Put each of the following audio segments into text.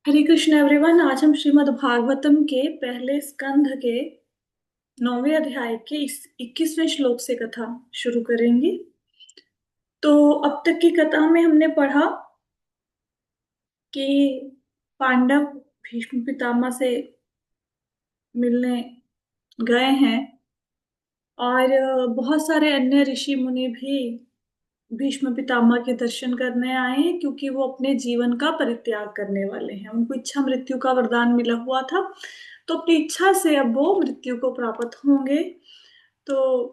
हरे Krishna everyone. आज हम श्रीमद् भागवतम के पहले स्कंध के 9वें अध्याय के इस 21वें श्लोक से कथा शुरू करेंगे। तो अब तक की कथा में हमने पढ़ा कि पांडव भीष्म पितामह से मिलने गए हैं और बहुत सारे अन्य ऋषि मुनि भी भीष्म पितामह के दर्शन करने आए हैं, क्योंकि वो अपने जीवन का परित्याग करने वाले हैं। उनको इच्छा मृत्यु का वरदान मिला हुआ था, तो अपनी इच्छा से अब वो मृत्यु को प्राप्त होंगे। तो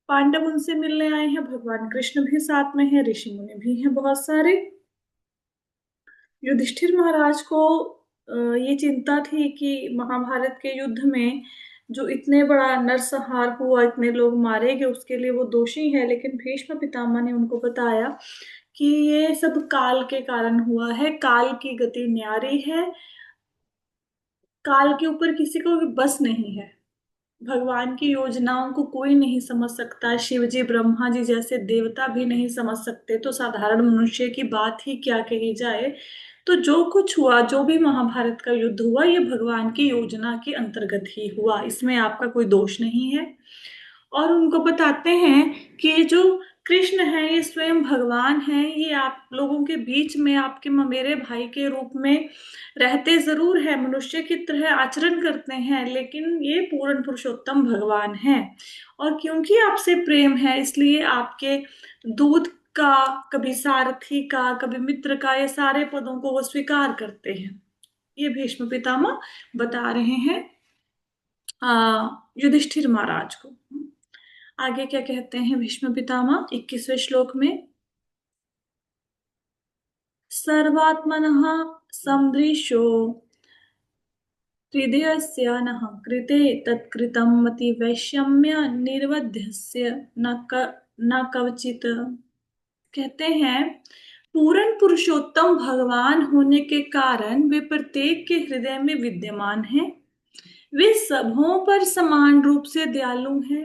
पांडव उनसे मिलने आए हैं, भगवान कृष्ण भी साथ में है, ऋषि मुनि भी हैं बहुत सारे। युधिष्ठिर महाराज को ये चिंता थी कि महाभारत के युद्ध में जो इतने बड़ा नरसंहार हुआ, इतने लोग मारे गए, उसके लिए वो दोषी है। लेकिन भीष्म पितामह ने उनको बताया कि ये सब काल के कारण हुआ है, काल की गति न्यारी है, काल के ऊपर किसी को भी बस नहीं है। भगवान की योजनाओं को कोई नहीं समझ सकता, शिव जी ब्रह्मा जी जैसे देवता भी नहीं समझ सकते, तो साधारण मनुष्य की बात ही क्या कही जाए। तो जो कुछ हुआ, जो भी महाभारत का युद्ध हुआ, ये भगवान की योजना के अंतर्गत ही हुआ, इसमें आपका कोई दोष नहीं है। और उनको बताते हैं कि ये जो कृष्ण है ये स्वयं भगवान है, ये आप लोगों के बीच में आपके ममेरे भाई के रूप में रहते जरूर है, मनुष्य की तरह आचरण करते हैं, लेकिन ये पूर्ण पुरुषोत्तम भगवान है। और क्योंकि आपसे प्रेम है, इसलिए आपके दूत का, कभी सारथी का, कभी मित्र का, ये सारे पदों को वो स्वीकार करते हैं। ये भीष्म पितामह बता रहे हैं युधिष्ठिर महाराज को। आगे क्या कहते हैं भीष्म पितामह 21वें श्लोक में? सर्वात्मनः समदृशो हृदयस्य नः कृते तत्कृतं मतिवैषम्य निर्वध्यस्य न कवचित्। कहते हैं पूर्ण पुरुषोत्तम भगवान होने के कारण वे प्रत्येक के हृदय में विद्यमान हैं। वे सबों पर समान रूप से दयालु हैं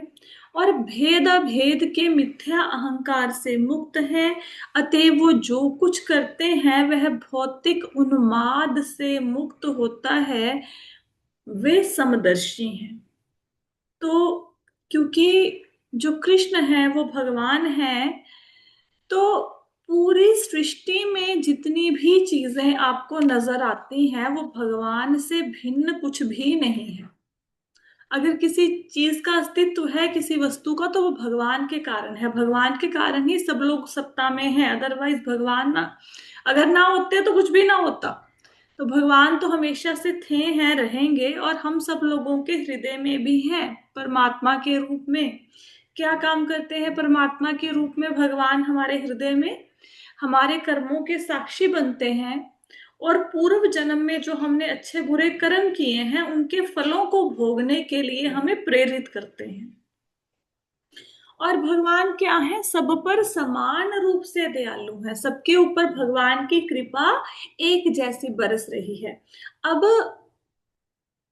और भेद अभेद के मिथ्या अहंकार से मुक्त हैं। अतएव वो जो कुछ करते हैं वह भौतिक उन्माद से मुक्त होता है। वे समदर्शी हैं। तो क्योंकि जो कृष्ण है वो भगवान है, तो पूरी सृष्टि में जितनी भी चीजें आपको नजर आती हैं वो भगवान से भिन्न कुछ भी नहीं है। अगर किसी चीज का अस्तित्व है, किसी वस्तु का, तो वो भगवान के कारण है। भगवान के कारण ही सब लोग सत्ता में हैं, अदरवाइज भगवान ना, अगर ना होते तो कुछ भी ना होता। तो भगवान तो हमेशा से थे, हैं, रहेंगे, और हम सब लोगों के हृदय में भी हैं परमात्मा के रूप में। क्या काम करते हैं परमात्मा के रूप में भगवान हमारे हृदय में? हमारे कर्मों के साक्षी बनते हैं, और पूर्व जन्म में जो हमने अच्छे बुरे कर्म किए हैं उनके फलों को भोगने के लिए हमें प्रेरित करते हैं। और भगवान क्या है? सब पर समान रूप से दयालु है, सबके ऊपर भगवान की कृपा एक जैसी बरस रही है। अब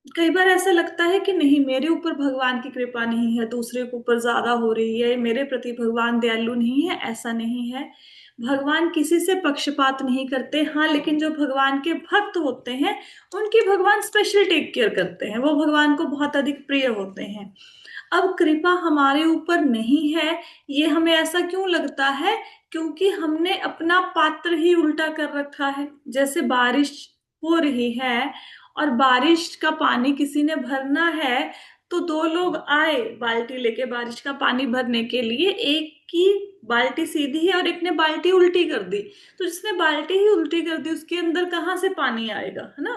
कई बार ऐसा लगता है कि नहीं, मेरे ऊपर भगवान की कृपा नहीं है, दूसरे के ऊपर ज्यादा हो रही है, मेरे प्रति भगवान दयालु नहीं है। ऐसा नहीं है। भगवान किसी से पक्षपात नहीं करते। हाँ, लेकिन जो भगवान के भक्त होते हैं उनकी भगवान स्पेशल टेक केयर करते हैं, वो भगवान को बहुत अधिक प्रिय होते हैं। अब कृपा हमारे ऊपर नहीं है, ये हमें ऐसा क्यों लगता है? क्योंकि हमने अपना पात्र ही उल्टा कर रखा है। जैसे बारिश हो रही है और बारिश का पानी किसी ने भरना है, तो दो लोग आए बाल्टी लेके बारिश का पानी भरने के लिए, एक की बाल्टी सीधी है और एक ने बाल्टी उल्टी कर दी। तो जिसने बाल्टी ही उल्टी कर दी उसके अंदर कहाँ से पानी आएगा, है ना?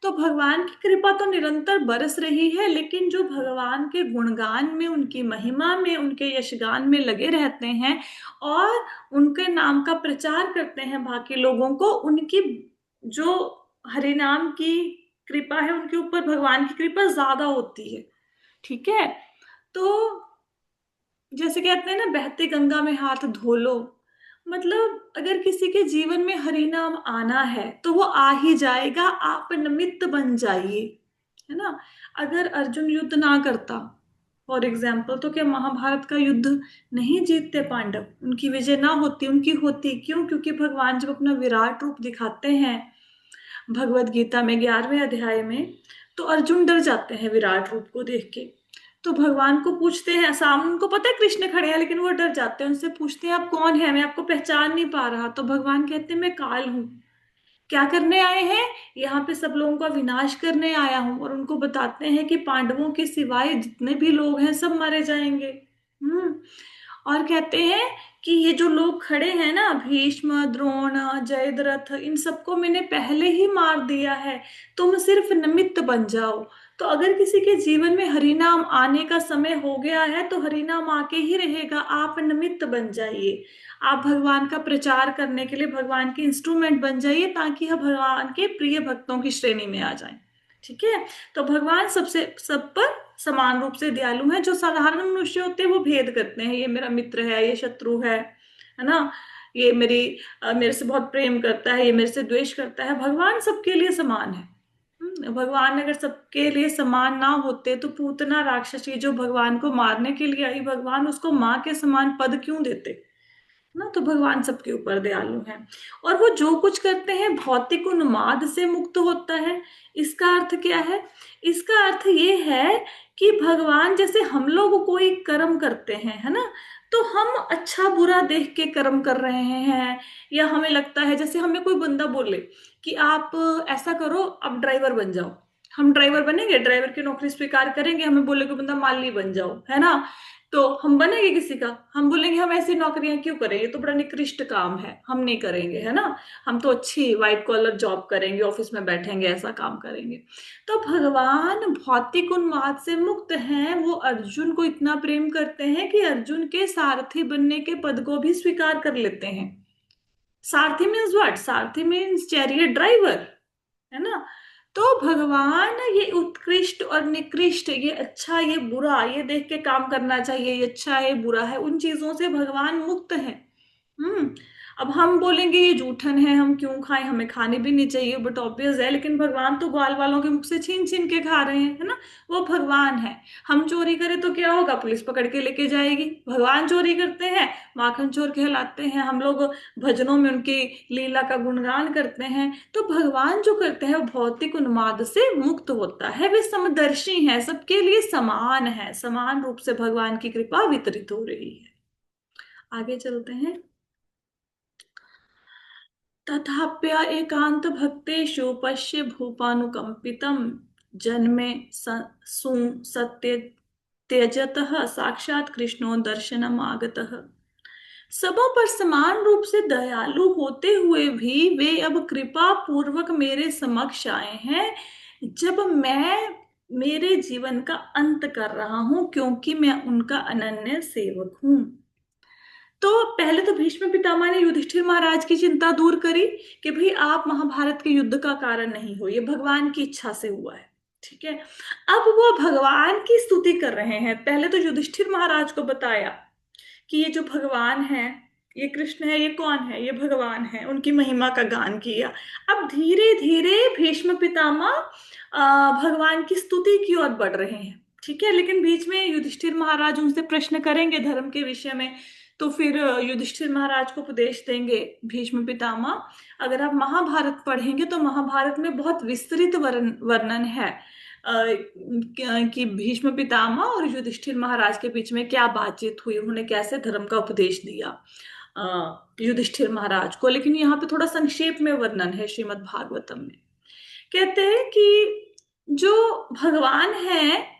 तो भगवान की कृपा तो निरंतर बरस रही है, लेकिन जो भगवान के गुणगान में, उनकी महिमा में, उनके यशगान में लगे रहते हैं और उनके नाम का प्रचार करते हैं बाकी लोगों को, उनकी जो हरि नाम की कृपा है उनके ऊपर भगवान की कृपा ज्यादा होती है। ठीक है? तो जैसे कहते हैं ना, बहती गंगा में हाथ धो लो। मतलब अगर किसी के जीवन में हरि नाम आना है तो वो आ ही जाएगा, आप निमित्त बन जाइए, है ना? अगर अर्जुन युद्ध ना करता फॉर एग्जाम्पल, तो क्या महाभारत का युद्ध नहीं जीतते पांडव? उनकी विजय ना होती? उनकी होती। क्यों? क्योंकि भगवान जब अपना विराट रूप दिखाते हैं, भगवत गीता में 11वें अध्याय में। तो अर्जुन डर जाते हैं विराट रूप को देख के। तो भगवान को पूछते हैं, सामने उनको पता है कृष्ण खड़े हैं लेकिन वो डर जाते हैं, उनसे पूछते हैं आप कौन है, मैं आपको पहचान नहीं पा रहा। तो भगवान कहते हैं मैं काल हूं। क्या करने आए हैं? यहाँ पे सब लोगों का विनाश करने आया हूं। और उनको बताते हैं कि पांडवों के सिवाय जितने भी लोग हैं सब मारे जाएंगे। हम्म। और कहते हैं कि ये जो लोग खड़े हैं ना, भीष्म, द्रोण, जयद्रथ, इन सबको मैंने पहले ही मार दिया है, तुम सिर्फ निमित्त बन जाओ। तो अगर किसी के जीवन में हरिनाम आने का समय हो गया है तो हरिनाम आके ही रहेगा, आप निमित्त बन जाइए। आप भगवान का प्रचार करने के लिए भगवान के इंस्ट्रूमेंट बन जाइए, ताकि हम भगवान के प्रिय भक्तों की श्रेणी में आ जाएं। ठीक है। तो भगवान सबसे सब पर समान रूप से दयालु हैं। जो साधारण मनुष्य होते हैं वो भेद करते हैं, ये मेरा मित्र है, ये शत्रु है ना, ये मेरे से बहुत प्रेम करता है, ये मेरे से द्वेष करता है। भगवान सबके लिए समान है। भगवान अगर सबके लिए समान ना होते तो पूतना राक्षसी जो भगवान को मारने के लिए आई, भगवान उसको माँ के समान पद क्यों देते ना। तो भगवान सबके ऊपर दयालु हैं। और वो जो कुछ करते हैं भौतिक उन्माद से मुक्त होता है। इसका अर्थ क्या है? इसका अर्थ ये है कि भगवान जैसे हम लोग कोई कर्म करते हैं, है ना, तो हम अच्छा बुरा देख के कर्म कर रहे हैं। या हमें लगता है, जैसे हमें कोई बंदा बोले कि आप ऐसा करो, आप ड्राइवर बन जाओ, हम ड्राइवर बनेंगे, ड्राइवर की नौकरी स्वीकार करेंगे। हमें बोले कोई बंदा माली बन जाओ, है ना, तो हम बनेंगे किसी का, हम बोलेंगे हम ऐसी नौकरियां क्यों करें, ये तो बड़ा निकृष्ट काम है, हम नहीं करेंगे, है ना। हम तो अच्छी व्हाइट कॉलर जॉब करेंगे, ऑफिस में बैठेंगे, ऐसा काम करेंगे। तो भगवान भौतिक उन्माद से मुक्त हैं। वो अर्जुन को इतना प्रेम करते हैं कि अर्जुन के सारथी बनने के पद को भी स्वीकार कर लेते हैं। सारथी means what? Sarathi means chariot driver, है ना। तो भगवान ये उत्कृष्ट और निकृष्ट, ये अच्छा ये बुरा, ये देख के काम करना चाहिए, ये अच्छा है बुरा है, उन चीजों से भगवान मुक्त है। हम्म। अब हम बोलेंगे ये जूठन है, हम क्यों खाएं, हमें खानी भी नहीं चाहिए, बट ऑब्वियस है, लेकिन भगवान तो ग्वाल वालों के मुख से छीन छीन के खा रहे हैं, है ना। वो भगवान है। हम चोरी करें तो क्या होगा? पुलिस पकड़ के लेके जाएगी। भगवान चोरी करते हैं, माखन चोर कहलाते हैं। हम लोग भजनों में उनकी लीला का गुणगान करते हैं। तो भगवान जो करते हैं वो भौतिक उन्माद से मुक्त होता है। वे समदर्शी हैं, सबके लिए समान है, समान रूप से भगवान की कृपा वितरित हो रही है। आगे चलते हैं। तथाप्य एकांत भक्तेषु पश्य भूपानुकंपितम् जन्मे सत्य त्यजतः साक्षात कृष्णो दर्शनम आगतः। सबों पर समान रूप से दयालु होते हुए भी वे अब कृपा पूर्वक मेरे समक्ष आए हैं, जब मैं मेरे जीवन का अंत कर रहा हूं, क्योंकि मैं उनका अनन्य सेवक हूं। तो पहले तो भीष्म पितामह ने युधिष्ठिर महाराज की चिंता दूर करी कि भाई आप महाभारत के युद्ध का कारण नहीं हो, ये भगवान की इच्छा से हुआ है। ठीक है। अब वो भगवान की स्तुति कर रहे हैं। पहले तो युधिष्ठिर महाराज को बताया कि ये जो भगवान है, ये कृष्ण है, ये कौन है, ये भगवान है, उनकी महिमा का गान किया। अब धीरे धीरे भीष्म पितामह भगवान की स्तुति की ओर बढ़ रहे हैं। ठीक है। लेकिन बीच में युधिष्ठिर महाराज उनसे प्रश्न करेंगे धर्म के विषय में, तो फिर युधिष्ठिर महाराज को उपदेश देंगे भीष्म पितामह। अगर आप महाभारत पढ़ेंगे तो महाभारत में बहुत विस्तृत वर्णन है कि भीष्म पितामह और युधिष्ठिर महाराज के बीच में क्या बातचीत हुई, उन्होंने कैसे धर्म का उपदेश दिया युधिष्ठिर महाराज को। लेकिन यहाँ पे थोड़ा संक्षेप में वर्णन है श्रीमद् भागवतम में। कहते हैं कि जो भगवान है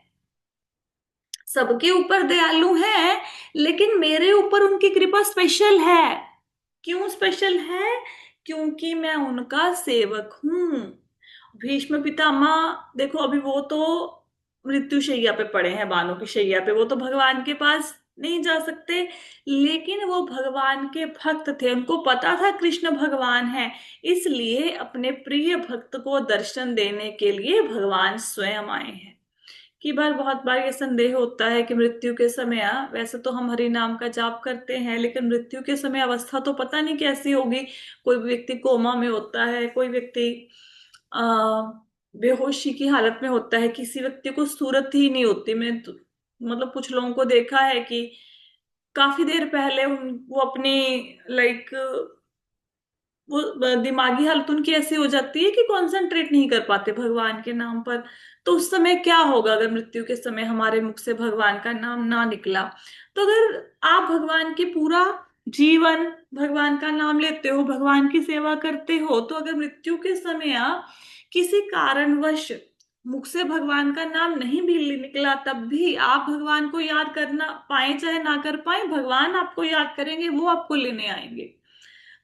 सबके ऊपर दयालु हैं, लेकिन मेरे ऊपर उनकी कृपा स्पेशल है। क्यों स्पेशल है? क्योंकि मैं उनका सेवक हूं। भीष्म पितामह देखो, अभी वो तो मृत्यु शैया पे पड़े हैं, बाणों की शैया पे, वो तो भगवान के पास नहीं जा सकते। लेकिन वो भगवान के भक्त थे, उनको पता था कृष्ण भगवान है, इसलिए अपने प्रिय भक्त को दर्शन देने के लिए भगवान स्वयं आए हैं। की बार बहुत बार ये संदेह होता है कि मृत्यु के समय, वैसे तो हम हरि नाम का जाप करते हैं, लेकिन मृत्यु के समय अवस्था तो पता नहीं कैसी होगी। कोई व्यक्ति कोमा में होता है, कोई व्यक्ति आ, बेहोशी की हालत में होता है, किसी व्यक्ति को सूरत ही नहीं होती। मैं तो, मतलब कुछ लोगों को देखा है कि काफी देर पहले वो अपनी लाइक वो दिमागी हालत उनकी ऐसी हो जाती है कि कंसंट्रेट नहीं कर पाते भगवान के नाम पर। तो उस समय क्या होगा अगर मृत्यु के समय हमारे मुख से भगवान का नाम ना निकला? तो अगर आप भगवान की पूरा जीवन भगवान का नाम लेते हो, भगवान की सेवा करते हो, तो अगर मृत्यु के समय आप किसी कारणवश मुख से भगवान का नाम नहीं भी निकला, तब भी आप भगवान को याद करना पाए चाहे ना कर पाए, भगवान आपको याद करेंगे, वो आपको लेने आएंगे।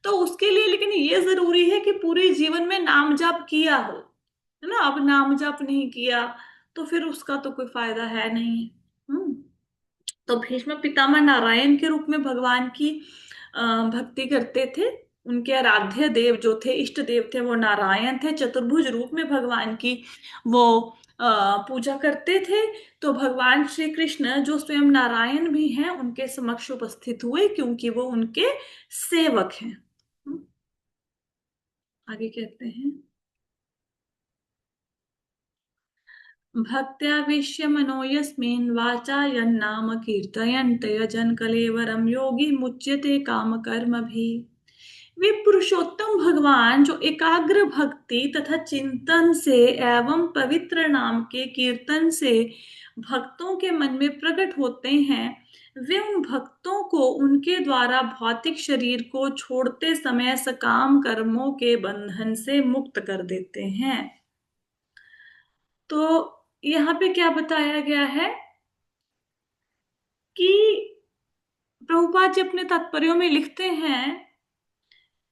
तो उसके लिए लेकिन ये जरूरी है कि पूरे जीवन में नाम जाप किया हो, है ना। अब नाम जाप नहीं किया तो फिर उसका तो कोई फायदा है नहीं। हम्म। तो भीष्म पितामह नारायण के रूप में भगवान की भक्ति करते थे। उनके आराध्य देव जो थे, इष्ट देव थे, वो नारायण थे। चतुर्भुज रूप में भगवान की वो पूजा करते थे। तो भगवान श्री कृष्ण जो स्वयं नारायण भी हैं, उनके समक्ष उपस्थित हुए क्योंकि वो उनके सेवक हैं। आगे कहते हैं, भक्त्या विश्य मनो यस्मिन् वाचा यन्नाम कीर्तयन्त यजन कलेवरम योगी मुच्यते काम कर्म भी। वे पुरुषोत्तम भगवान जो एकाग्र भक्ति तथा चिंतन से एवं पवित्र नाम के कीर्तन से भक्तों के मन में प्रकट होते हैं, वे उन भक्तों को उनके द्वारा भौतिक शरीर को छोड़ते समय सकाम कर्मों के बंधन से मुक्त कर देते हैं। तो यहाँ पे क्या बताया गया है कि प्रभुपाद जी अपने तात्पर्यों में लिखते हैं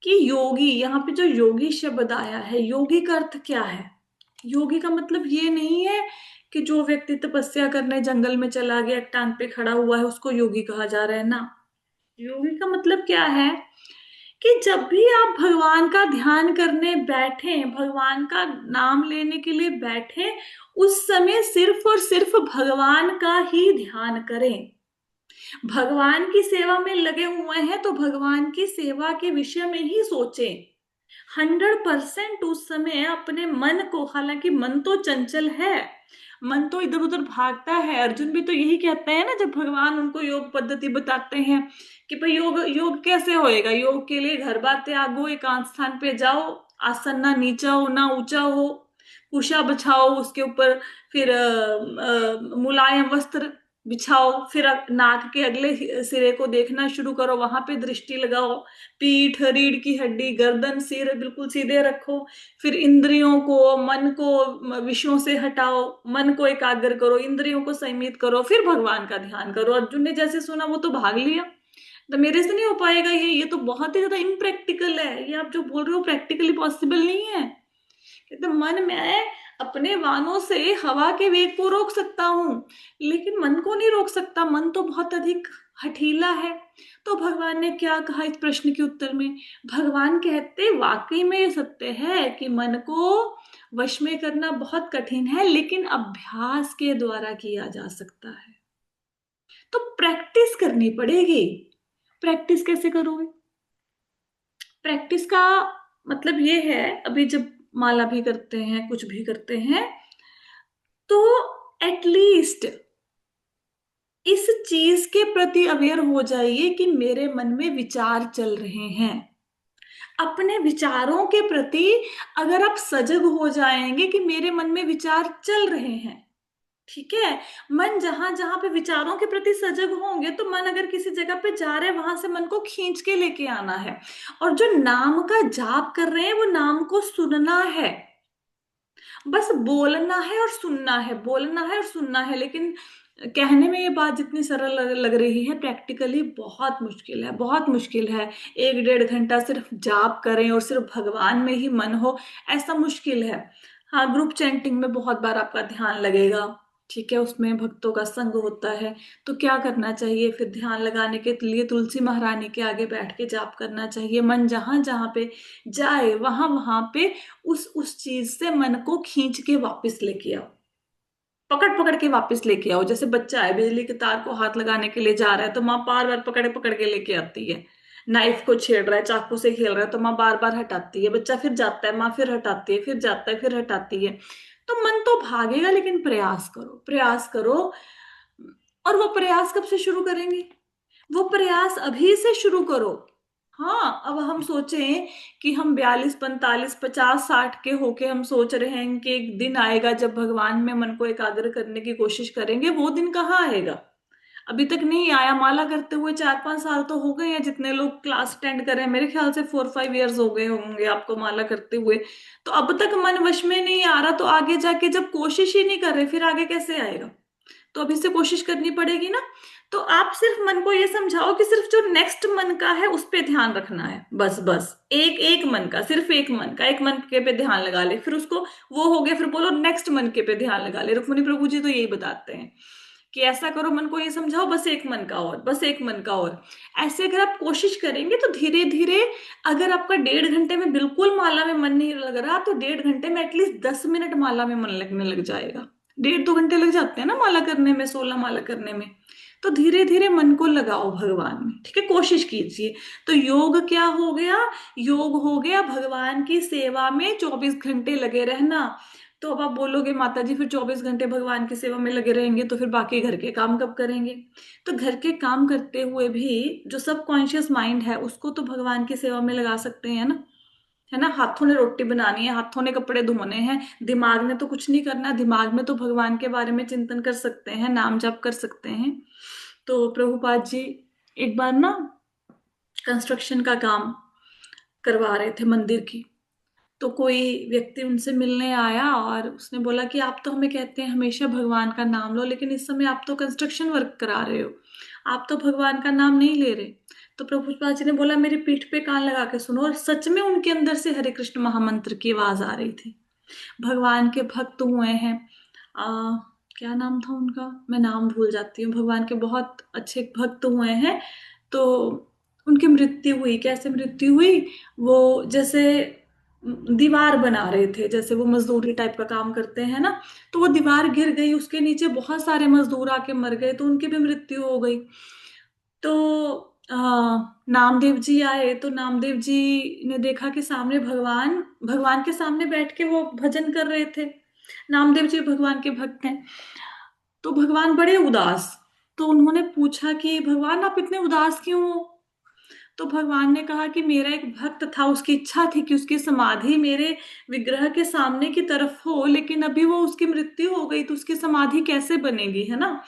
कि योगी, यहाँ पे जो योगी शब्द आया है, योगी का अर्थ क्या है? योगी का मतलब ये नहीं है कि जो व्यक्ति तपस्या करने जंगल में चला गया, एक टांग पे खड़ा हुआ है, उसको योगी कहा जा रहा है ना। योगी का मतलब क्या है कि जब भी आप भगवान का ध्यान करने बैठे, भगवान का नाम लेने के लिए बैठे, उस समय सिर्फ और सिर्फ भगवान का ही ध्यान करें। भगवान की सेवा में लगे हुए हैं तो भगवान की सेवा के विषय में ही सोचें। 100% उस समय अपने मन को, हालांकि मन तो चंचल है, मन तो इधर उधर भागता है। अर्जुन भी तो यही कहते हैं ना, जब भगवान उनको योग पद्धति बताते हैं कि भाई योग योग कैसे होएगा, योग के लिए घर बार त्यागो, एकांत स्थान पे जाओ, आसन ना नीचा हो ना ऊंचा हो, कुशा बिछाओ, उसके ऊपर फिर मुलायम वस्त्र बिछाओ, फिर नाक के अगले सिरे को देखना शुरू करो, वहां पे दृष्टि लगाओ, पीठ रीढ़ की हड्डी गर्दन सिर बिल्कुल सीधे रखो, फिर इंद्रियों को मन को विषयों से हटाओ, मन को एकाग्र करो, इंद्रियों को संयमित करो, फिर भगवान का ध्यान करो। अर्जुन ने जैसे सुना वो तो भाग लिया। तो मेरे से नहीं हो पाएगा ये तो बहुत ही ज्यादा इम्प्रैक्टिकल है, ये आप जो बोल रहे हो प्रैक्टिकली पॉसिबल नहीं है। तो मन में अपने वाणों से हवा के वेग को रोक सकता हूं, लेकिन मन को नहीं रोक सकता, मन तो बहुत अधिक हठीला है। तो भगवान ने क्या कहा इस प्रश्न के उत्तर में? भगवान कहते वाकई में ये सत्य है कि मन को वश में करना बहुत कठिन है, लेकिन अभ्यास के द्वारा किया जा सकता है। तो प्रैक्टिस करनी पड़ेगी। प्रैक्टिस कैसे करोगे? प्रैक्टिस का मतलब ये है, अभी जब माला भी करते हैं, कुछ भी करते हैं, तो एटलीस्ट इस चीज के प्रति अवेयर हो जाइए कि मेरे मन में विचार चल रहे हैं। अपने विचारों के प्रति अगर आप सजग हो जाएंगे कि मेरे मन में विचार चल रहे हैं, ठीक है, मन जहां जहां पे विचारों के प्रति सजग होंगे, तो मन अगर किसी जगह पे जा रहे हैं, वहां से मन को खींच के लेके आना है। और जो नाम का जाप कर रहे हैं, वो नाम को सुनना है, बस बोलना है और सुनना है, बोलना है और सुनना है। लेकिन कहने में ये बात जितनी सरल लग रही है, प्रैक्टिकली बहुत मुश्किल है, बहुत मुश्किल है। 1-1.5 घंटा सिर्फ जाप करें और सिर्फ भगवान में ही मन हो, ऐसा मुश्किल है। हाँ, ग्रुप चैंटिंग में बहुत बार आपका ध्यान लगेगा, ठीक है, उसमें भक्तों का संग होता है। तो क्या करना चाहिए फिर? ध्यान लगाने के लिए तुलसी महारानी के आगे बैठ के जाप करना चाहिए। मन जहां जहां पे जाए, वहां वहां पे उस चीज से मन को खींच के वापस लेके आओ, पकड़ पकड़ के वापस लेके आओ। जैसे बच्चा है, बिजली के तार को हाथ लगाने के लिए जा रहा है, तो माँ बार बार पकड़ पकड़ के लेके आती है। नाइफ को छेड़ रहा है, चाकू से खेल रहा है, तो माँ बार बार हटाती है। बच्चा फिर जाता है, माँ फिर हटाती है, फिर जाता है, फिर हटाती है। तो मन तो भागेगा, लेकिन प्रयास करो, प्रयास करो। और वो प्रयास कब से शुरू करेंगे? वो प्रयास अभी से शुरू करो। हाँ, अब हम सोचें कि हम 42, 45, 50, 60 के होके हम सोच रहे हैं कि एक दिन आएगा जब भगवान में मन को एकाग्र करने की कोशिश करेंगे, वो दिन कहाँ आएगा? अभी तक नहीं आया। माला करते हुए 4, 5 साल तो हो गए हैं, जितने लोग क्लास अटेंड कर रहे हैं, मेरे ख्याल से 4, 5 इयर्स हो गए होंगे आपको माला करते हुए। तो अब तक मन वश में नहीं आ रहा, तो आगे जाके जब कोशिश ही नहीं कर रहे, फिर आगे कैसे आएगा? तो अभी से कोशिश करनी पड़ेगी ना। तो आप सिर्फ मन को ये समझाओ कि सिर्फ जो नेक्स्ट मन का है उस पे ध्यान रखना है, बस बस एक एक मन का, सिर्फ एक मन का, एक मन के पे ध्यान लगा ले, फिर उसको वो हो गया, फिर बोलो नेक्स्ट मन के पे ध्यान लगा ले। रुक्मणी प्रभु जी तो यही बताते हैं कि ऐसा करो, मन को ये समझाओ बस एक मन का और, बस एक मन का और। ऐसे अगर आप कोशिश करेंगे तो धीरे धीरे, अगर आपका 1.5 घंटे में बिल्कुल माला में मन नहीं लग रहा, तो 1.5 घंटे में एटलीस्ट 10 मिनट माला में मन लगने लग जाएगा। 1.5, 2 घंटे लग जाते हैं ना माला करने में, 16 माला करने में। तो धीरे धीरे मन को लगाओ भगवान में, ठीक है, कोशिश कीजिए। तो योग क्या हो गया? योग हो गया भगवान की सेवा में 24 घंटे लगे रहना। तो अब आप बोलोगे माता जी फिर 24 घंटे भगवान की सेवा में लगे रहेंगे तो फिर बाकी घर के काम कब करेंगे? तो घर के काम करते हुए भी जो सबकॉन्शियस माइंड है उसको तो भगवान की सेवा में लगा सकते हैं ना, है ना। हाथों ने रोटी बनानी है, हाथों ने कपड़े धोने हैं, दिमाग ने तो कुछ नहीं करना, दिमाग में तो भगवान के बारे में चिंतन कर सकते हैं, नाम जाप कर सकते हैं। तो प्रभुपाद जी एक बार ना कंस्ट्रक्शन का काम करवा रहे थे मंदिर की। तो कोई व्यक्ति उनसे मिलने आया और उसने बोला कि आप तो हमें कहते हैं हमेशा भगवान का नाम लो, लेकिन इस समय आप तो कंस्ट्रक्शन वर्क करा रहे हो, आप तो भगवान का नाम नहीं ले रहे। तो प्रभुपाद जी ने बोला मेरी पीठ पे कान लगा के सुनो, और सच में उनके अंदर से हरे कृष्ण महामंत्र की आवाज आ रही थी। भगवान के भक्त हुए हैं। आ, क्या नाम था उनका, मैं नाम भूल जाती हूँ, भगवान के बहुत अच्छे भक्त हुए हैं। तो उनकी मृत्यु हुई, कैसे मृत्यु हुई? वो जैसे दीवार बना रहे थे, जैसे वो मजदूरी टाइप का काम करते हैं ना, तो वो दीवार गिर गई, उसके नीचे बहुत सारे मजदूर आके मर गए, तो उनकी भी मृत्यु हो गई। तो नामदेव जी आए, तो नामदेव जी ने देखा कि सामने भगवान, भगवान के सामने बैठ के वो भजन कर रहे थे। नामदेव जी भगवान के भक्त हैं। तो भगवान बड़े उदास। तो उन्होंने पूछा कि भगवान आप इतने उदास क्यों हो? तो भगवान ने कहा कि मेरा एक भक्त था, उसकी इच्छा थी कि उसकी समाधि मेरे विग्रह के सामने की तरफ हो, लेकिन अभी वो उसकी मृत्यु हो गई, तो उसकी समाधि कैसे बनेगी, है ना।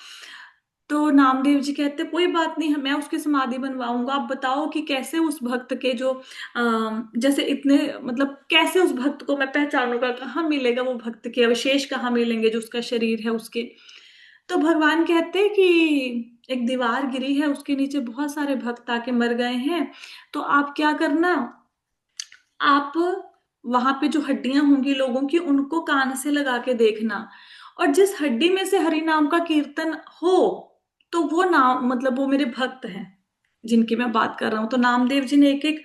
तो नामदेव जी कहते कोई बात नहीं, मैं उसकी समाधि बनवाऊंगा, आप बताओ कि कैसे उस भक्त के जो जैसे इतने, मतलब कैसे उस भक्त को मैं पहचानूंगा, कहाँ मिलेगा वो भक्त के अवशेष, कहाँ मिलेंगे जो उसका शरीर है उसके। तो भगवान कहते कि एक दीवार गिरी है, उसके नीचे बहुत सारे भक्त आके मर गए हैं। तो आप क्या करना, आप वहां पे जो हड्डियां होंगी लोगों की, उनको कान से लगा के देखना, और जिस हड्डी में से हरि नाम का कीर्तन हो, तो वो नाम, मतलब वो मेरे भक्त हैं जिनकी मैं बात कर रहा हूँ। तो नामदेव जी ने एक एक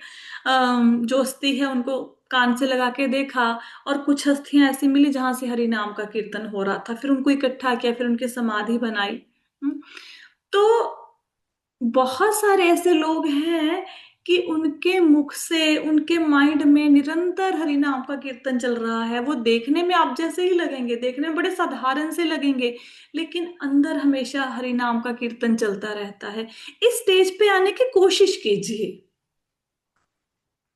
जो अस्थि है उनको कान से लगा के देखा, और कुछ अस्थियां ऐसी मिली जहां से हरि नाम का कीर्तन हो रहा था, फिर उनको इकट्ठा किया, फिर उनकी समाधि बनाई। हम्म। तो बहुत सारे ऐसे लोग हैं कि उनके मुख से, उनके माइंड में निरंतर हरि नाम का कीर्तन चल रहा है। वो देखने में आप जैसे ही लगेंगे, देखने में बड़े साधारण से लगेंगे, लेकिन अंदर हमेशा हरि नाम का कीर्तन चलता रहता है। इस स्टेज पे आने की कोशिश कीजिए,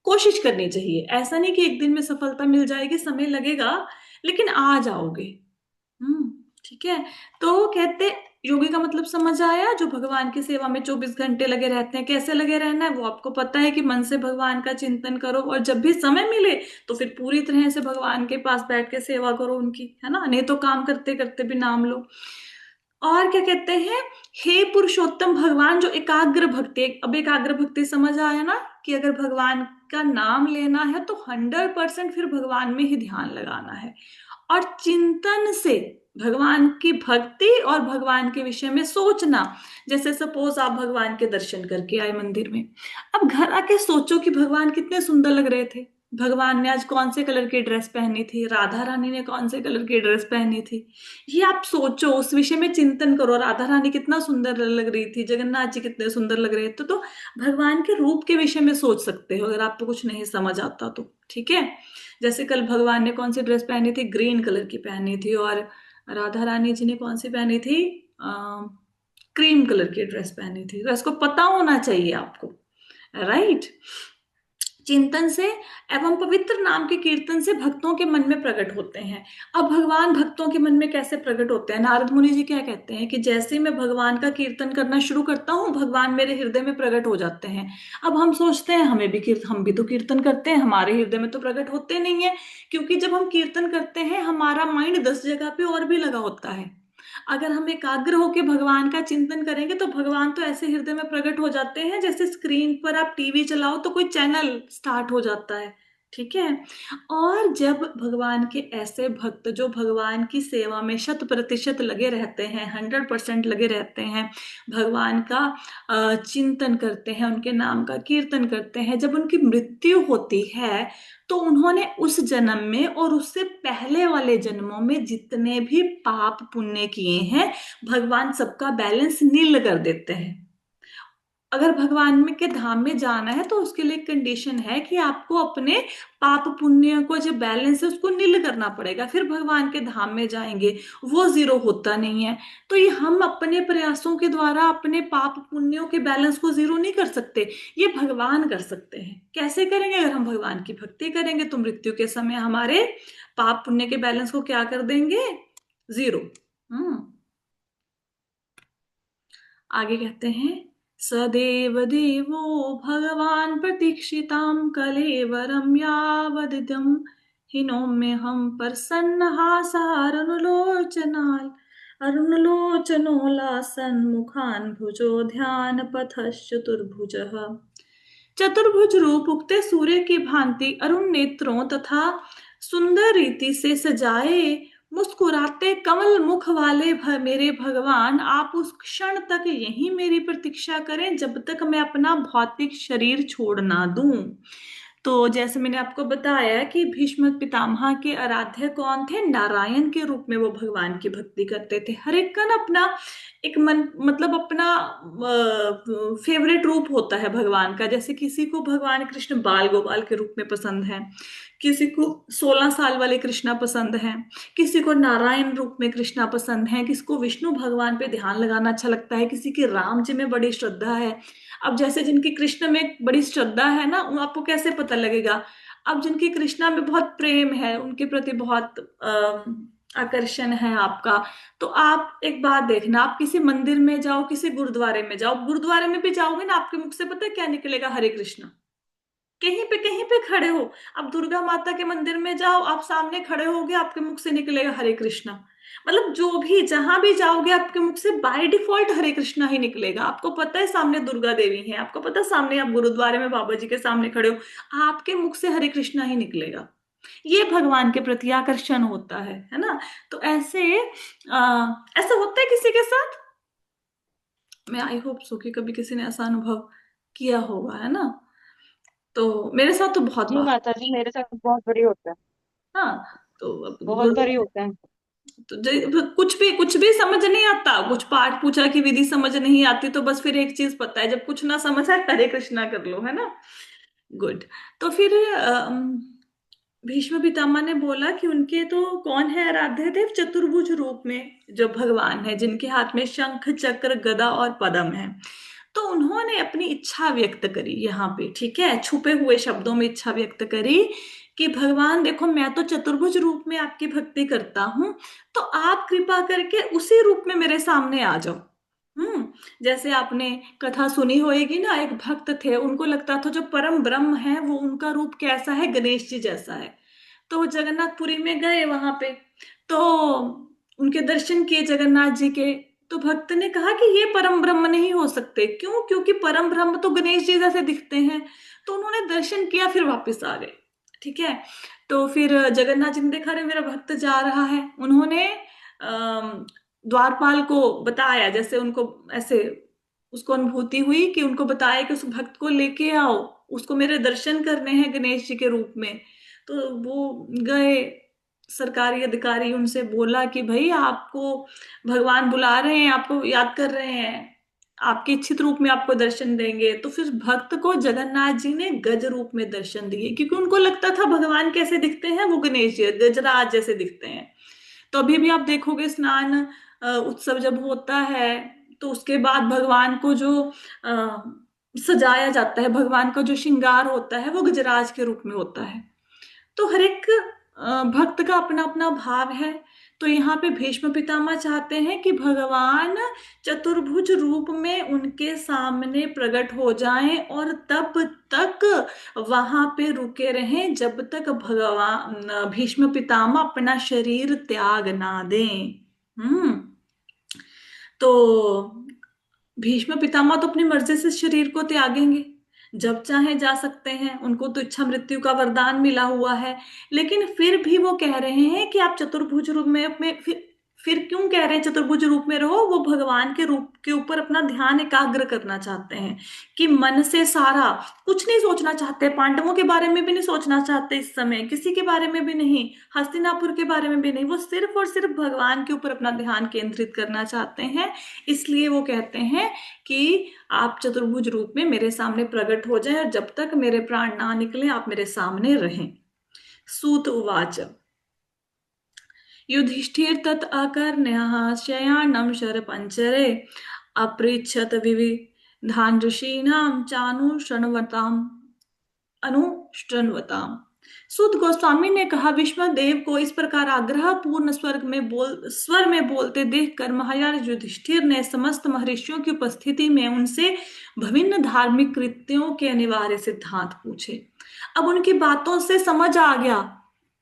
कोशिश करनी चाहिए। ऐसा नहीं कि एक दिन में सफलता मिल जाएगी, समय लगेगा, लेकिन आ जाओगे। हम्म। ठीक है। तो कहते, योगी का मतलब समझ आया, जो भगवान की सेवा में 24 घंटे लगे रहते हैं, कैसे लगे रहना है वो आपको पता है कि मन से भगवान का चिंतन करो, और जब भी समय मिले तो फिर पूरी तरह से भगवान के पास बैठ के सेवा करो उनकी, है ना, नहीं तो काम करते करते भी नाम लो। और क्या कहते हैं, हे पुरुषोत्तम भगवान, जो एकाग्र भक्ति, अब एकाग्र भक्ति समझ आया ना, कि अगर भगवान का नाम लेना है तो 100% फिर भगवान में ही ध्यान लगाना है, और चिंतन से भगवान की भक्ति और भगवान के विषय में सोचना। जैसे सपोज आप भगवान के दर्शन करके आए मंदिर में, अब घर आके सोचो कि भगवान कितने सुंदर लग रहे थे, भगवान ने आज कौन से कलर की ड्रेस पहनी थी, राधा रानी ने कौन से कलर की ड्रेस पहनी थी, ये आप सोचो, उस विषय में चिंतन करो, राधा रानी कितना सुंदर लग रही थी, जगन्नाथ जी कितने सुंदर लग रहे थे। तो भगवान के रूप के विषय में सोच सकते हो अगर आपको कुछ नहीं समझ आता तो, ठीक है। जैसे कल भगवान ने कौन सी ड्रेस पहनी थी, ग्रीन कलर की पहनी थी, और राधा रानी जी ने कौन सी पहनी थी, क्रीम कलर की ड्रेस पहनी थी। तो इसको पता होना चाहिए आपको, राइट। चिंतन से एवं पवित्र नाम के कीर्तन से भक्तों के मन में प्रकट होते हैं। अब भगवान भक्तों के मन में कैसे प्रकट होते हैं? नारद मुनि जी क्या कहते हैं कि जैसे ही मैं भगवान का कीर्तन करना शुरू करता हूँ, भगवान मेरे हृदय में प्रकट हो जाते हैं। अब हम सोचते हैं हम भी तो कीर्तन करते हैं, हमारे हृदय में तो प्रकट होते नहीं है, क्योंकि जब हम कीर्तन करते हैं हमारा माइंड 10 जगह पे और भी लगा होता है। अगर हम एकाग्र होकर भगवान का चिंतन करेंगे तो भगवान तो ऐसे हृदय में प्रकट हो जाते हैं जैसे स्क्रीन पर आप टीवी चलाओ तो कोई चैनल स्टार्ट हो जाता है। ठीक है। और जब भगवान के ऐसे भक्त जो भगवान की सेवा में 100% लगे रहते हैं, 100% लगे रहते हैं, भगवान का चिंतन करते हैं, उनके नाम का कीर्तन करते हैं, जब उनकी मृत्यु होती है तो उन्होंने उस जन्म में और उससे पहले वाले जन्मों में जितने भी पाप पुण्य किए हैं, भगवान सबका बैलेंस नील कर देते हैं। अगर भगवान में के धाम में जाना है तो उसके लिए कंडीशन है कि आपको अपने पाप पुण्य को जो बैलेंस है उसको नील करना पड़ेगा, फिर भगवान के धाम में जाएंगे। वो जीरो होता नहीं है। तो ये हम अपने प्रयासों के द्वारा अपने पाप पुण्यों के बैलेंस को जीरो नहीं कर सकते, ये भगवान कर सकते हैं। कैसे करेंगे? अगर हम भगवान की भक्ति करेंगे तो मृत्यु के समय हमारे पाप पुण्य के बैलेंस को क्या कर देंगे? जीरो। हम्म। आगे कहते हैं, सदेव देवो भगवान प्रतीक्षितां कलेवरं यावदिदं हि नौम्यहं प्रसन्नहासारुणलोचनाल् अरुणलोचनोल्लासन् मुखान् भुजो ध्यान पथश्चतुर्भुजः। चतुर्भुज रूप उगते सूर्य की भांति अरुण नेत्रों तथा सुंदर रीति से सजाए मुस्कुराते कमल मुख वाले मेरे भगवान, आप उस क्षण तक यहीं मेरी प्रतीक्षा करें जब तक मैं अपना भौतिक शरीर छोड़ ना दूं। तो जैसे मैंने आपको बताया कि भीष्म पितामह के आराध्य कौन थे? नारायण के रूप में वो भगवान की भक्ति करते थे। हर एक का ना अपना एक मन, मतलब अपना फेवरेट रूप होता है भगवान का। जैसे किसी को भगवान कृष्ण बाल गोपाल के रूप में पसंद है, किसी को 16 साल वाले कृष्णा पसंद है, किसी को नारायण रूप में कृष्णा पसंद है, किसी को विष्णु भगवान पे ध्यान लगाना अच्छा लगता है, किसी की राम जी में बड़ी श्रद्धा है। अब जैसे जिनकी कृष्ण में बड़ी श्रद्धा है ना, आपको कैसे पता लगेगा? अब जिनकी कृष्णा में बहुत प्रेम है, उनके प्रति बहुत आकर्षण है आपका, तो आप एक बात देखना, आप किसी मंदिर में जाओ, किसी गुरुद्वारे में जाओ, गुरुद्वारे में भी जाओगे ना, आपके मुख से पता है क्या निकलेगा? हरे कृष्णा। कहीं पे खड़े हो, अब दुर्गा माता के मंदिर में जाओ, आप सामने खड़े होगे, आपके मुख से निकलेगा हरे कृष्णा। मतलब जो भी जहां भी जाओगे आपके मुख से बाय डिफॉल्ट हरे कृष्णा ही निकलेगा। आपको पता है सामने दुर्गा देवी है, आपको पता है सामने आप गुरुद्वारे में बाबा जी के सामने खड़े हो, आपके मुख से हरे कृष्णा ही निकलेगा। ये भगवान के प्रति आकर्षण होता है ना? तो ऐसा होता है किसी के साथ? मैं आई होप सो कि कभी किसी ने ऐसा अनुभव किया होगा, है ना? तो मेरे साथ तो बहुत जी बार। माता जी, मेरे साथ बहुत बड़ी होता है। हाँ। तो अब बहुत बारी होता है। तो कुछ भी समझ नहीं आता, कुछ पाठ पूजा की विधि समझ नहीं आती, तो बस फिर एक चीज पता है, जब कुछ ना समझ आए हरे कृष्णा कर लो, है ना? गुड। तो फिर भीष्म पितामह ने बोला कि उनके तो कौन है आराध्य देव? चतुर्भुज रूप में जो भगवान है, जिनके हाथ में शंख चक्र गदा और पद्म है। तो उन्होंने अपनी इच्छा व्यक्त करी यहाँ पे, ठीक है, छुपे हुए शब्दों में इच्छा व्यक्त करी कि भगवान देखो, मैं तो चतुर्भुज रूप में आपकी भक्ति करता हूं, तो आप कृपा करके उसी रूप में मेरे सामने आ जाओ। जैसे आपने कथा सुनी होगी ना, एक भक्त थे, उनको लगता था जो परम ब्रह्म है वो उनका रूप कैसा है? गणेश जी जैसा है। तो वो जगन्नाथपुरी में गए वहां पे, तो उनके दर्शन किए जगन्नाथ जी के। तो भक्त ने कहा कि ये परम ब्रह्म नहीं हो सकते। क्यों? क्योंकि परम ब्रह्म तो गणेश जी जैसे दिखते हैं। तो उन्होंने दर्शन किया, फिर वापस आ गए। ठीक है। तो फिर जगन्नाथ जी ने देखा, अरे मेरा भक्त जा रहा है। उन्होंने द्वारपाल को बताया, जैसे उनको ऐसे उसको अनुभूति हुई कि उनको बताया कि उस भक्त को लेके आओ, उसको मेरे दर्शन करने हैं गणेश जी के रूप में। तो वो गए, सरकारी अधिकारी उनसे बोला कि भाई आपको भगवान बुला रहे हैं, आपको याद कर रहे हैं, आपके इच्छित रूप में आपको दर्शन देंगे। तो फिर भक्त को जगन्नाथ जी ने गज रूप में दर्शन दिए, क्योंकि उनको लगता था भगवान कैसे दिखते हैं? वो गणेश जी गजराज जैसे दिखते हैं। तो अभी भी आप देखोगे स्नान उत्सव जब होता है तो उसके बाद भगवान को जो सजाया जाता है, भगवान का जो श्रृंगार होता है वो गजराज के रूप में होता है। तो हर एक भक्त का अपना अपना भाव है। तो यहाँ पे भीष्म पितामह चाहते हैं कि भगवान चतुर्भुज रूप में उनके सामने प्रकट हो जाएं और तब तक वहां पे रुके रहें जब तक भगवान भीष्म पितामह अपना शरीर त्याग ना दें। तो भीष्म पितामह तो अपनी मर्जी से शरीर को त्यागेंगे, जब चाहे जा सकते हैं, उनको तो इच्छा मृत्यु का वरदान मिला हुआ है। लेकिन फिर भी वो कह रहे हैं कि आप चतुर्भुज रूप में फिर क्यों कह रहे हैं चतुर्भुज रूप में रहो? वो भगवान के रूप के ऊपर अपना ध्यान एकाग्र करना चाहते हैं कि मन से सारा कुछ नहीं सोचना चाहते, पांडवों के बारे में भी नहीं सोचना चाहते, इस समय किसी के बारे में भी नहीं, हस्तिनापुर के बारे में भी नहीं, वो सिर्फ और सिर्फ भगवान के ऊपर अपना ध्यान केंद्रित करना चाहते हैं। इसलिए वो कहते हैं कि आप चतुर्भुज रूप में मेरे सामने प्रकट हो जाएं और जब तक मेरे प्राण ना निकले आप मेरे सामने रहें। सूत उवाच युधिष्ठिर तत् अकर्ण्यः शयानं शरपञ्जरे अपृच्छत विविधान् ऋषीणां अनुशृण्वताम्। सूत गोस्वामी ने कहा, विश्वदेव को इस प्रकार आग्रह पूर्ण स्वर में बोलते देखकर महाराज युधिष्ठिर ने समस्त महर्षियों की उपस्थिति में उनसे विभिन्न धार्मिक कृत्यों के अनिवार्य सिद्धांत पूछे। अब उनकी बातों से समझ आ गया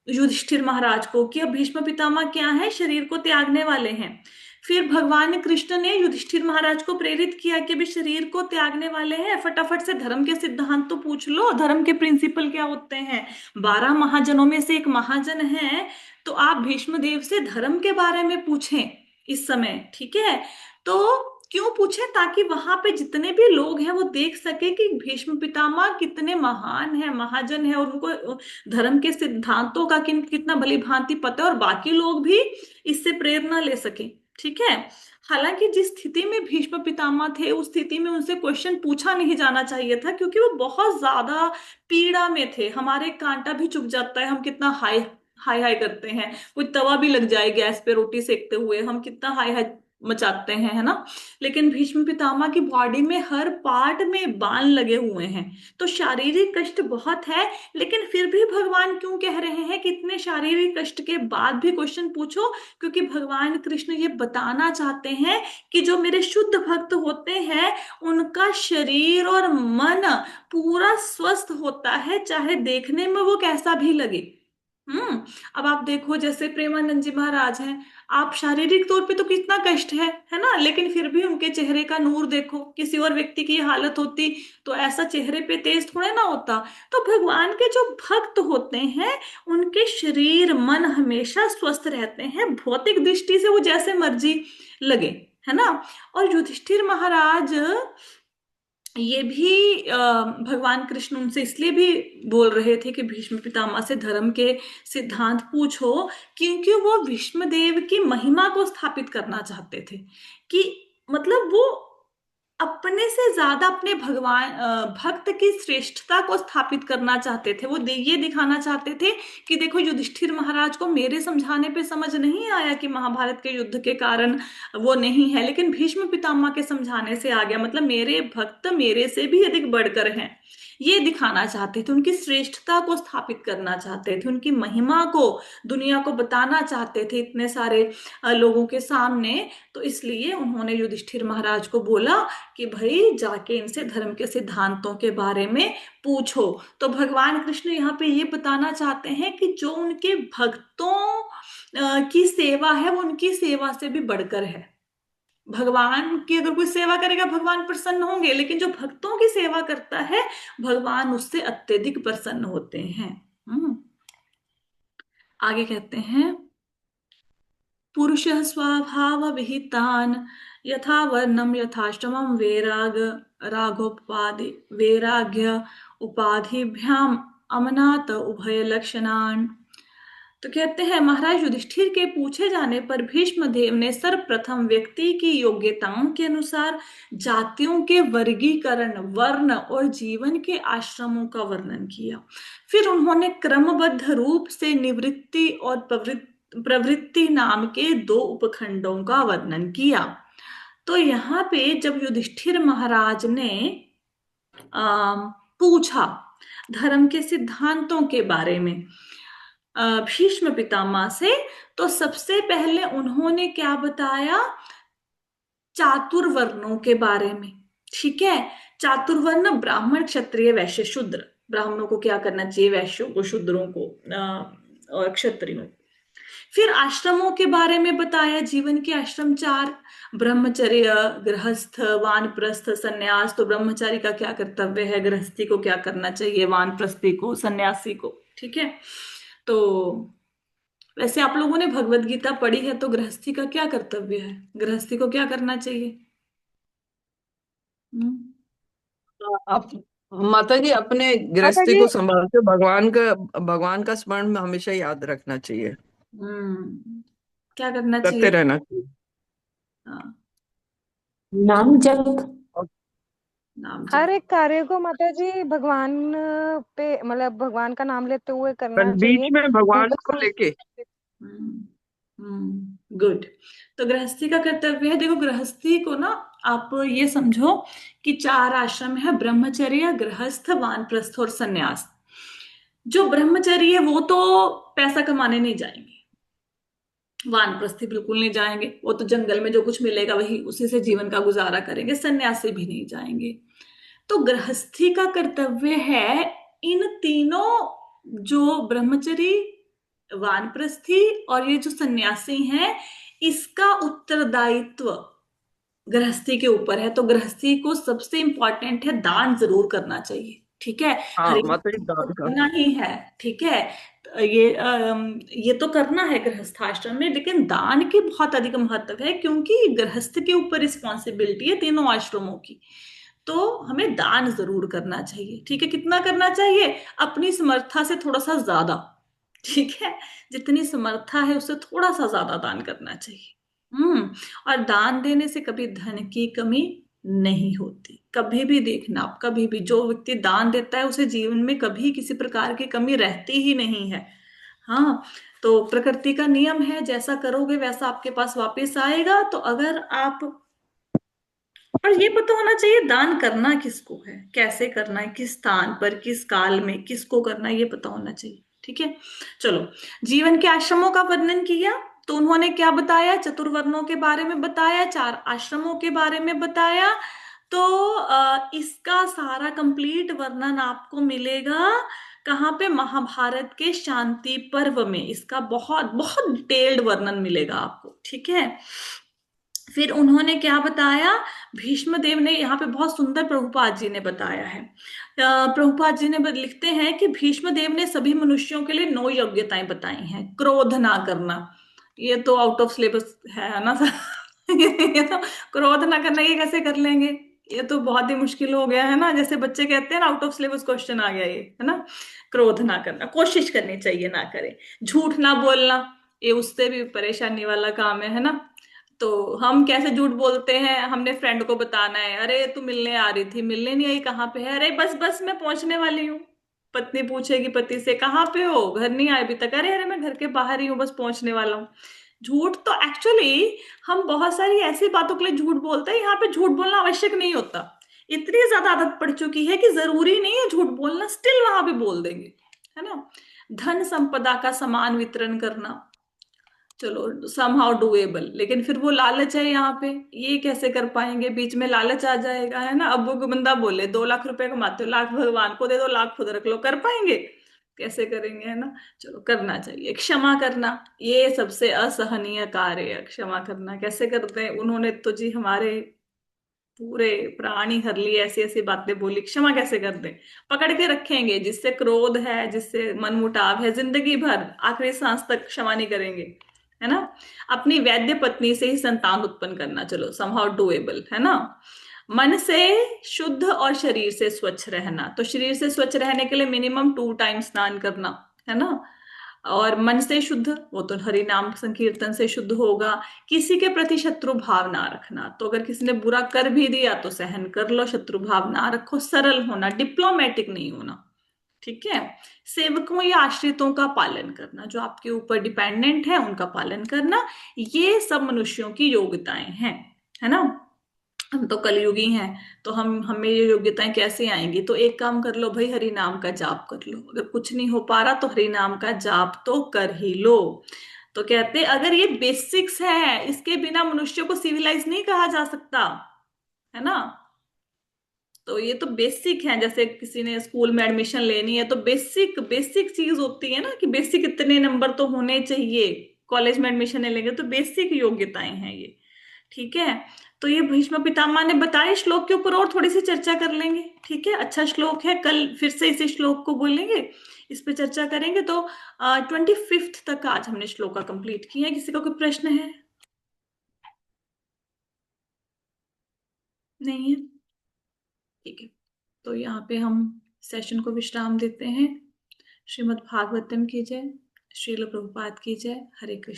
युधिष्ठिर महाराज को कि अब भीष्म पितामह क्या है, शरीर को त्यागने वाले हैं। फिर भगवान कृष्ण ने युधिष्ठिर महाराज को प्रेरित किया कि अभी शरीर को त्यागने वाले हैं, फटाफट से धर्म के सिद्धांत तो पूछ लो, धर्म के प्रिंसिपल क्या होते हैं। 12 महाजनों में से एक महाजन है, तो आप भीष्म देव से धर्म के बारे में पूछें इस समय, ठीक है? तो क्यों पूछे? ताकि वहां पे जितने भी लोग हैं वो देख सके कि भीष्म पितामह कितने महान है, महाजन है, और उनको धर्म के सिद्धांतों का कितना भली भांति पता है, और बाकी लोग भी इससे प्रेरणा ले सके, ठीक है? हालांकि जिस स्थिति में भीष्म पितामह थे उस स्थिति में उनसे क्वेश्चन पूछा नहीं जाना चाहिए था, क्योंकि वो बहुत ज्यादा पीड़ा में थे। हमारे कांटा भी चुभ जाता है, हम कितना हाय हाय हाय करते हैं, कोई तवा भी लग जाए गैस पे रोटी सेकते हुए, हम कितना हाय हाय मचाते हैं, है ना? लेकिन भीष्म पितामह की बॉडी में हर पार्ट में बाण लगे हुए हैं, तो शारीरिक कष्ट बहुत है। लेकिन फिर भी भगवान क्यों कह रहे हैं कि इतने शारीरिक कष्ट के बाद भी क्वेश्चन पूछो? क्योंकि भगवान कृष्ण ये बताना चाहते हैं कि जो मेरे शुद्ध भक्त होते हैं उनका शरीर और मन पूरा स्वस्थ होता है, चाहे देखने में वो कैसा भी लगे। अब आप देखो, जैसे प्रेमानंद जी महाराज हैं, आप शारीरिक तौर पे तो कितना कष्ट है ना? लेकिन फिर भी उनके चेहरे का नूर देखो, किसी और व्यक्ति की ये हालत होती तो ऐसा चेहरे पे तेज थोड़े ना होता। तो भगवान के जो भक्त होते हैं उनके शरीर मन हमेशा स्वस्थ रहते हैं, भौतिक दृष्टि से वो जैसे मर्जी लगे, है ना? और युधिष्ठिर महाराज ये भी भगवान कृष्ण उनसे इसलिए भी बोल रहे थे कि भीष्म पितामह से धर्म के सिद्धांत पूछो, क्योंकि वो भीष्मदेव की महिमा को स्थापित करना चाहते थे। कि मतलब वो अपने से ज्यादा अपने भक्त की श्रेष्ठता को स्थापित करना चाहते थे। वो ये दिखाना चाहते थे कि देखो, युधिष्ठिर महाराज को मेरे समझाने पे समझ नहीं आया कि महाभारत के युद्ध के कारण वो नहीं है, लेकिन भीष्म पितामह के समझाने से आ गया, मतलब मेरे भक्त मेरे से भी अधिक बढ़कर हैं। ये दिखाना चाहते थे, उनकी श्रेष्ठता को स्थापित करना चाहते थे, उनकी महिमा को दुनिया को बताना चाहते थे इतने सारे लोगों के सामने। तो इसलिए उन्होंने युधिष्ठिर महाराज को बोला कि भाई जाके इनसे धर्म के सिद्धांतों के बारे में पूछो। तो भगवान कृष्ण यहाँ पे ये बताना चाहते हैं कि जो उनके भक्तों की सेवा है वो उनकी सेवा से भी बढ़कर है। भगवान की अगर कोई सेवा करेगा भगवान प्रसन्न होंगे, लेकिन जो भक्तों की सेवा करता है भगवान उससे अत्यधिक प्रसन्न होते हैं। आगे कहते हैं, पुरुषः स्वभाव विहितान् यथा वर्णम यथाश्रमम रागोपाधि वैराग्य उपाधिभ्याम अमनात उभय लक्षणान्। तो कहते हैं, महाराज युधिष्ठिर के पूछे जाने पर भीष्म देव ने सर्वप्रथम व्यक्ति की योग्यताओं के अनुसार जातियों के वर्गीकरण, वर्ण और जीवन के आश्रमों का वर्णन किया। फिर उन्होंने क्रमबद्ध रूप से निवृत्ति और प्रवृत्ति नाम के 2 उपखंडों का वर्णन किया। तो यहाँ पे जब युधिष्ठिर महाराज ने पूछा धर्म के सिद्धांतों के बारे में भीष्म पितामह से, तो सबसे पहले उन्होंने क्या बताया? चातुर्वर्णों के बारे में। ठीक है, चातुर्वर्ण ब्राह्मण क्षत्रिय वैश्य शूद्र। ब्राह्मणों को क्या करना चाहिए, वैश्यों को, शूद्रों को, और क्षत्रियों। फिर आश्रमों के बारे में बताया, जीवन के आश्रम चार: ब्रह्मचर्य, गृहस्थ, वानप्रस्थ, सन्यास। तो ब्रह्मचारी का क्या कर्तव्य है, गृहस्थी को क्या करना चाहिए, वानप्रस्थी को, सन्यासी को। ठीक है, तो वैसे आप लोगों ने भगवत गीता पढ़ी है, तो गृहस्थी का क्या कर्तव्य है, गृहस्थी को क्या करना चाहिए? हम्म। आप माता जी अपने माता गृहस्थी जी, को संभालते भगवान का स्मरण में हमेशा याद रखना चाहिए, क्या करना करते चाहिए? रहना चाहिए। हाँ, नाम जप। और नाम हर जप। एक कार्य को माता जी भगवान पे, मतलब भगवान का नाम लेते हुए पर करना बीच चाहिए। में भगवान को दूसरा, लेके। गुड। तो गृहस्थी का कर्तव्य है, देखो गृहस्थी को ना आप ये समझो कि चार आश्रम है: ब्रह्मचर्य, गृहस्थ, वानप्रस्थ और सन्यास। जो ब्रह्मचर्य है वो तो पैसा कमाने नहीं जाएंगे, वानप्रस्थी बिल्कुल नहीं जाएंगे, वो तो जंगल में जो कुछ मिलेगा वही उसी से जीवन का गुजारा करेंगे। सन्यासी भी नहीं जाएंगे। तो गृहस्थी का कर्तव्य है इन तीनों, जो ब्रह्मचरी, वानप्रस्थी और ये जो सन्यासी हैं, इसका उत्तरदायित्व गृहस्थी के ऊपर है। तो गृहस्थी को सबसे इंपॉर्टेंट है, दान जरूर करना चाहिए। ठीक है, हाँ हरित माता जी, तो दान का। करना ही है। ठीक है, तो ये तो करना है गृहस्थाश्रम में, लेकिन दान की बहुत अधिक महत्व है, क्योंकि गृहस्थ के ऊपर रिस्पॉन्सिबिलिटी है तीनों आश्रमों की। तो हमें दान जरूर करना चाहिए। ठीक है, कितना करना चाहिए? अपनी समर्था से थोड़ा सा ज्यादा। ठीक है, जितनी समर्था है उससे थोड़ा सा ज्यादा दान करना चाहिए। और दान देने से कभी धन की कमी नहीं होती। कभी भी देखना आप, कभी भी जो व्यक्ति दान देता है उसे जीवन में कभी किसी प्रकार की कमी रहती ही नहीं है। हाँ, तो प्रकृति का नियम है, जैसा करोगे वैसा आपके पास वापस आएगा। तो अगर आप, और ये पता होना चाहिए दान करना किसको है, कैसे करना है, किस स्थान पर, किस काल में किसको करना है, ये पता होना चाहिए। ठीक है, चलो, जीवन के आश्रमों का वर्णन किया। तो उन्होंने क्या बताया? चतुर्वर्णों के बारे में बताया, चार आश्रमों के बारे में बताया। तो इसका सारा कंप्लीट वर्णन आपको मिलेगा कहाँ पे? महाभारत के शांति पर्व में इसका बहुत बहुत डिटेल्ड वर्णन मिलेगा आपको। ठीक है, फिर उन्होंने क्या बताया? भीष्म देव ने, यहाँ पे बहुत सुंदर प्रभुपाद जी ने बताया है। प्रभुपाद जी ने लिखते हैं कि भीष्म देव ने सभी मनुष्यों के लिए 9 योग्यताएं बताई हैं। क्रोध ना करना, ये तो आउट ऑफ सिलेबस है ना ये तो क्रोध ना करना, ये कैसे कर लेंगे? ये तो बहुत ही मुश्किल हो गया है ना, जैसे बच्चे कहते हैं ना, आउट ऑफ सिलेबस क्वेश्चन आ गया ये, है ना। क्रोध ना करना, कोशिश करनी चाहिए ना करे। झूठ ना बोलना, ये उससे भी परेशानी वाला काम है ना। तो हम कैसे झूठ बोलते हैं? हमने फ्रेंड को बताना है, अरे तू मिलने आ रही थी, मिलने नहीं आई, कहाँ पे है? अरे बस बस मैं पहुंचने वाली हूँ। पत्नी पूछेगी पति से, कहाँ पे हो, घर नहीं आए अभी तक? अरे अरे मैं घर के बाहर ही हूँ, बस पहुंचने वाला हूँ। झूठ तो एक्चुअली हम बहुत सारी ऐसी बातों के लिए झूठ बोलते हैं, यहाँ पे झूठ बोलना आवश्यक नहीं होता। इतनी ज्यादा आदत पड़ चुकी है कि जरूरी नहीं है झूठ बोलना, स्टिल वहां भी बोल देंगे, है ना। धन संपदा का समान वितरण करना, चलो समहाउ डुएबल, लेकिन फिर वो लालच है यहाँ पे, ये कैसे कर पाएंगे? बीच में लालच आ जाएगा, है ना। अब वो बंदा बोले 2 लाख रुपए कमाते हो, लाख भगवान को दे दो, लाख खुद रख लो, कर पाएंगे? कैसे करेंगे, है ना। चलो, करना चाहिए। क्षमा करना, ये सबसे असहनीय कार्य है। क्षमा करना कैसे करते हैं? उन्होंने तो जी हमारे पूरे प्राण ही हर लिए, ऐसी ऐसी बातें बोली, क्षमा कैसे कर दें? पकड़ के रखेंगे, जिससे क्रोध है, जिससे मनमुटाव है, जिंदगी भर आखिरी सांस तक क्षमा नहीं करेंगे, है ना। अपनी वैद्य पत्नी से ही संतान उत्पन्न करना, चलो समहाउ डुएबल, है ना। मन से शुद्ध और शरीर से स्वच्छ रहना, तो शरीर से स्वच्छ रहने के लिए मिनिमम 2 टाइम स्नान करना, है ना। और मन से शुद्ध, वो तो हरि नाम संकीर्तन से शुद्ध होगा। किसी के प्रति शत्रु भाव ना रखना, तो अगर किसी ने बुरा कर भी दिया तो सहन कर लो, शत्रु भाव ना रखो। सरल होना, डिप्लोमेटिक नहीं होना। ठीक है, सेवकों या आश्रितों का पालन करना, जो आपके ऊपर डिपेंडेंट है उनका पालन करना, ये सब मनुष्यों की योग्यताएं हैं, है ना। हम तो कलयुगी हैं, तो हमें ये योग्यताएं कैसे आएंगी? तो एक काम कर लो भाई, हरि नाम का जाप कर लो। अगर कुछ नहीं हो पा रहा तो हरि नाम का जाप तो कर ही लो। तो कहते अगर ये बेसिक्स है, इसके बिना मनुष्य को सिविलाइज नहीं कहा जा सकता, है ना। तो ये तो बेसिक है, जैसे किसी ने स्कूल में एडमिशन लेनी है तो बेसिक बेसिक चीज होती है ना, कि बेसिक इतने नंबर तो होने चाहिए। कॉलेज में एडमिशन ले लेंगे तो बेसिक योग्यताएं हैं ये। ठीक है। तो ये भीष्म पितामह ने बताए, श्लोक के ऊपर और थोड़ी सी चर्चा कर लेंगे। ठीक है, अच्छा श्लोक है, कल फिर से इस श्लोक को बोलेंगे, इस पे चर्चा करेंगे। तो 25 तक आज हमने श्लोक का कंप्लीट किया है। किसी का कोई प्रश्न है? नहीं है? ठीक है, तो यहाँ पे हम सेशन को विश्राम देते हैं। श्रीमद् भागवतम की जय। श्रील प्रभुपाद की जय। हरे कृष्ण।